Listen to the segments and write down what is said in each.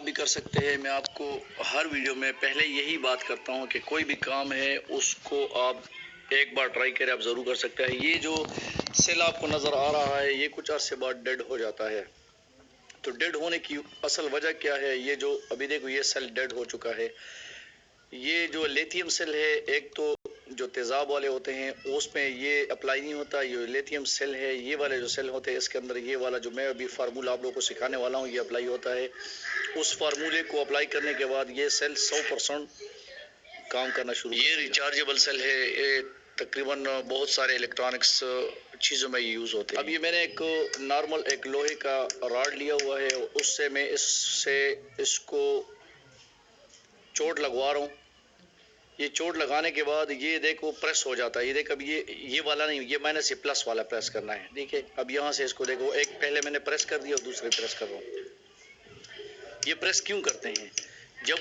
भी कर सकते हैं। मैं आपको हर वीडियो में पहले यही बात करता हूं कि कोई भी काम है उसको आप एक बार ट्राई करें, आप ज़रूर कर सकते हैं। ये जो सेल आपको नज़र आ रहा है ये कुछ अर्से बाद डेड हो जाता है। तो डेड होने की असल वजह क्या है? ये जो अभी देखो ये सेल डेड हो चुका है। ये जो लिथियम सेल है, एक तो जो तेज़ाब वाले होते हैं उसमें ये अप्लाई नहीं होता। ये लिथियम सेल है, ये वाले जो सेल होते हैं इसके अंदर ये वाला जो मैं अभी फार्मूला आप लोगों को सिखाने वाला हूँ ये अप्लाई होता है। उस फार्मूले को अप्लाई करने के बाद ये सेल 100% काम करना शुरू। ये रिचार्जेबल सेल है, ये तकरीबन बहुत सारे इलेक्ट्रॉनिक्स चीज़ों में यूज़ होते हैं। अब ये मैंने एक नॉर्मल एक लोहे का रॉड लिया हुआ है, उससे मैं इसको चोट लगवा रहा हूँ। ये चोट लगाने के बाद ये देखो प्रेस हो जाता है। ये देख, अब ये वाला नहीं, ये माइनस, ये प्लस वाला प्रेस करना है। देखिए अब यहाँ से इसको देखो, एक पहले मैंने प्रेस कर दिया और दूसरे प्रेस कर रहा हूँ। ये प्रेस क्यों करते हैं? जब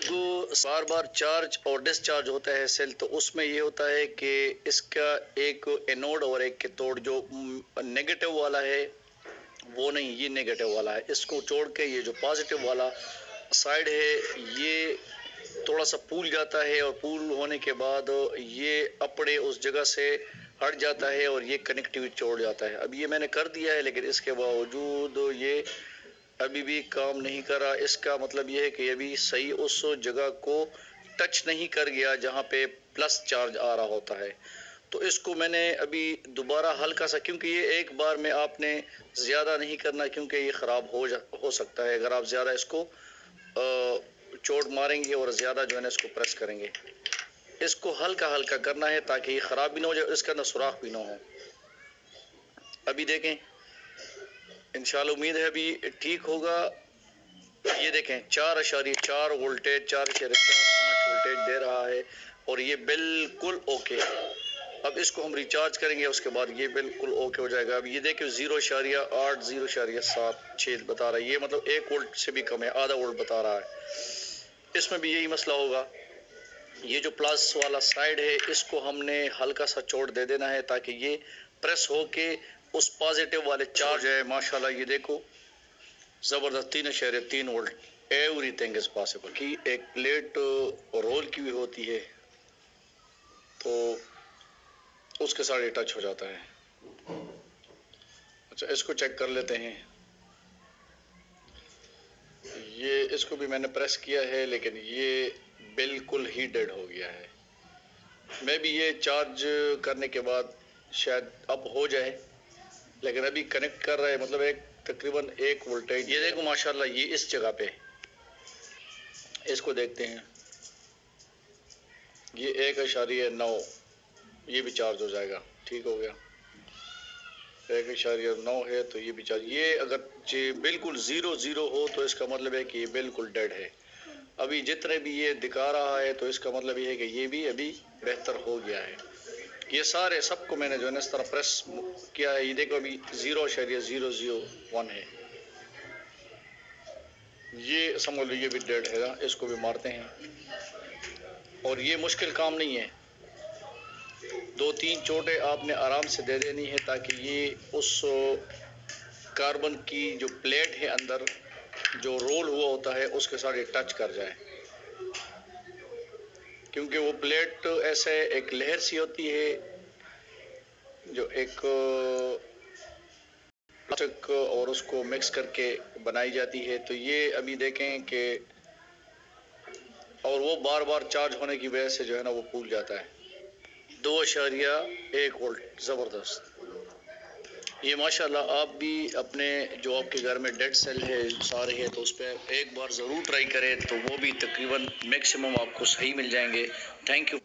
बार बार चार्ज और डिस्चार्ज होता है सेल, तो उसमें ये होता है कि इसका एक एनोड और एक कैथोड, जो नेगेटिव वाला है वो नहीं, ये नेगेटिव वाला है, इसको छोड़ के ये जो पॉजिटिव वाला साइड है ये थोड़ा सा फूल जाता है, और फूल होने के बाद ये अपने उस जगह से हट जाता है और ये कनेक्टिविटी छोड़ जाता है। अब ये मैंने कर दिया है, लेकिन इसके बावजूद ये अभी भी काम नहीं कर रहा। इसका मतलब ये है कि अभी सही उस जगह को टच नहीं कर गया जहाँ पे प्लस चार्ज आ रहा होता है। तो इसको मैंने अभी दोबारा हल्का सा, क्योंकि ये एक बार में आपने ज़्यादा नहीं करना, क्योंकि ये ख़राब हो सकता है अगर आप ज़्यादा इसको चोट मारेंगे और ज़्यादा जो है ना इसको प्रेस करेंगे। इसको हल्का हल्का करना है ताकि ये ख़राब भी ना हो जाए, इसके अंदर सुराख भी ना हो। अभी देखें, इंशाल्लाह उम्मीद है अभी ठीक होगा। ये देखें 4.4 वोल्टेज, 4.45 वोल्टेज दे रहा है और ये बिल्कुल ओके। अब इसको हम रिचार्ज करेंगे, उसके बाद ये बिल्कुल ओके हो जाएगा। अब ये देखिए 0.8 0.76 बता रहा है, ये मतलब 1 वोल्ट से भी कम है, आधा वोल्ट बता रहा है। इसमें भी यही मसला होगा। ये जो प्लस वाला साइड है इसको हमने हल्का सा चोट दे देना है ताकि ये प्रेस हो के उस पॉजिटिव वाले चार्ज है। माशाल्लाह ये देखो ज़बरदस्त 3.3 वोल्ट, एवरीथिंग इज पॉसिबल। कि एक प्लेट रोल की हुई होती है तो उसके साथ ये टच हो जाता है। अच्छा, इसको चेक कर लेते हैं। ये इसको भी मैंने प्रेस किया है, लेकिन ये बिल्कुल ही डेड हो गया है। मैं भी ये चार्ज करने के बाद शायद अब हो जाए, लेकिन अभी कनेक्ट कर रहा है, मतलब एक तकरीबन 1 वोल्टेज। ये देखो माशाल्लाह ये इस जगह पे, इसको देखते हैं, ये 1.9, ये भी चार्ज हो जाएगा। ठीक हो गया, 1.9 है तो ये भी चार्ज। ये अगर बिल्कुल 0 हो तो इसका मतलब है कि ये बिल्कुल डेड है। अभी जितने भी ये दिखा रहा है तो इसका मतलब ये है कि ये भी अभी बेहतर हो गया है। ये सारे सबको मैंने जो है इस तरह प्रेस किया है। ये देखो अभी 0.001 है, ये समझ लो ये भी डेड है। इसको भी मारते हैं और ये मुश्किल काम नहीं है। 2-3 चोटें आपने आराम से दे देनी है ताकि ये उस कार्बन की जो प्लेट है अंदर जो रोल हुआ होता है उसके साथ ये टच कर जाए, क्योंकि वो प्लेट ऐसे एक लहर सी होती है जो एक प्लास्टिक और उसको मिक्स करके बनाई जाती है। तो ये अभी देखें कि, और वो बार बार चार्ज होने की वजह से जो है ना वो फूल जाता है। 2.1 वोल्ट, ज़बरदस्त। ये माशाल्लाह आप भी अपने जो आपके घर में डेड सेल है सारे है तो उस पर एक बार ज़रूर ट्राई करें, तो वो भी तकरीबन मैक्सिमम आपको सही मिल जाएंगे। Thank you.